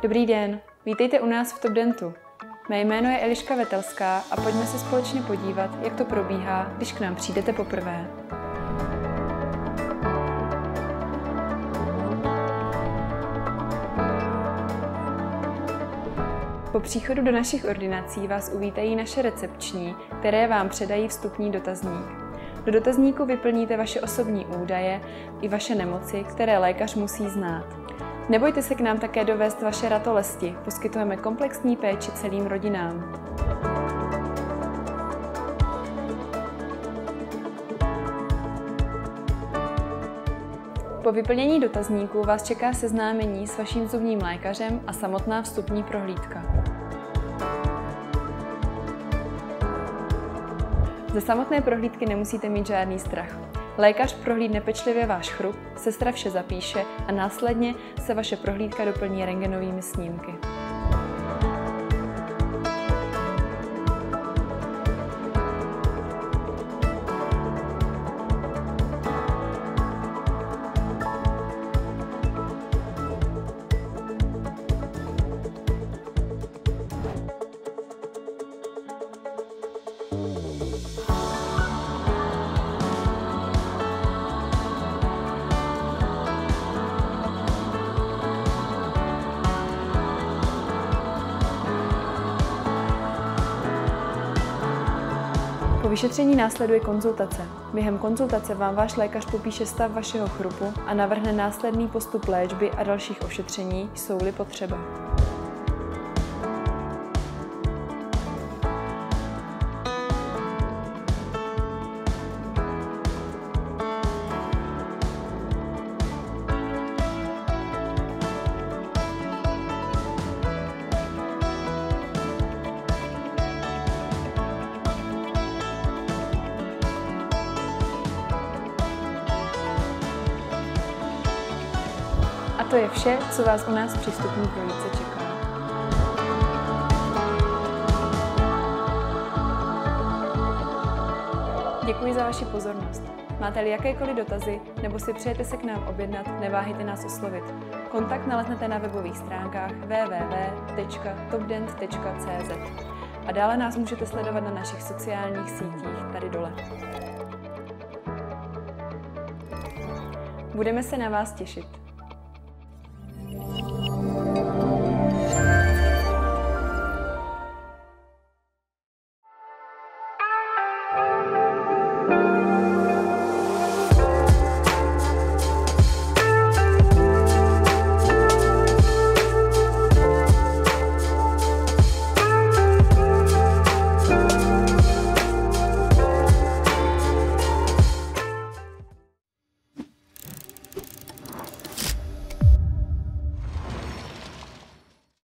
Dobrý den, vítejte u nás v TopDentu. Mé jméno je Eliška Vetelská a pojďme se společně podívat, jak to probíhá, když k nám přijdete poprvé. Po příchodu do našich ordinací vás uvítají naše recepční, které vám předají vstupní dotazník. Do dotazníku vyplníte vaše osobní údaje i vaše nemoci, které lékař musí znát. Nebojte se k nám také dovést vaše ratolesti, poskytujeme komplexní péči celým rodinám. Po vyplnění dotazníku vás čeká seznámení s vaším zubním lékařem a samotná vstupní prohlídka. Ze samotné prohlídky nemusíte mít žádný strach. Lékař prohlídne pečlivě váš chrup, sestra vše zapíše a následně se vaše prohlídka doplní rentgenovými snímky. Po vyšetření následuje konzultace. Během konzultace vám váš lékař popíše stav vašeho chrupu a navrhne následný postup léčby a dalších ošetření, jsou-li potřeba. A to je vše, co vás u nás při vstupní prohlídce čeká. Děkuji za vaši pozornost. Máte-li jakékoliv dotazy nebo si přejete se k nám objednat, neváhejte nás oslovit. Kontakt naleznete na webových stránkách www.topdent.cz a dále nás můžete sledovat na našich sociálních sítích tady dole. Budeme se na vás těšit.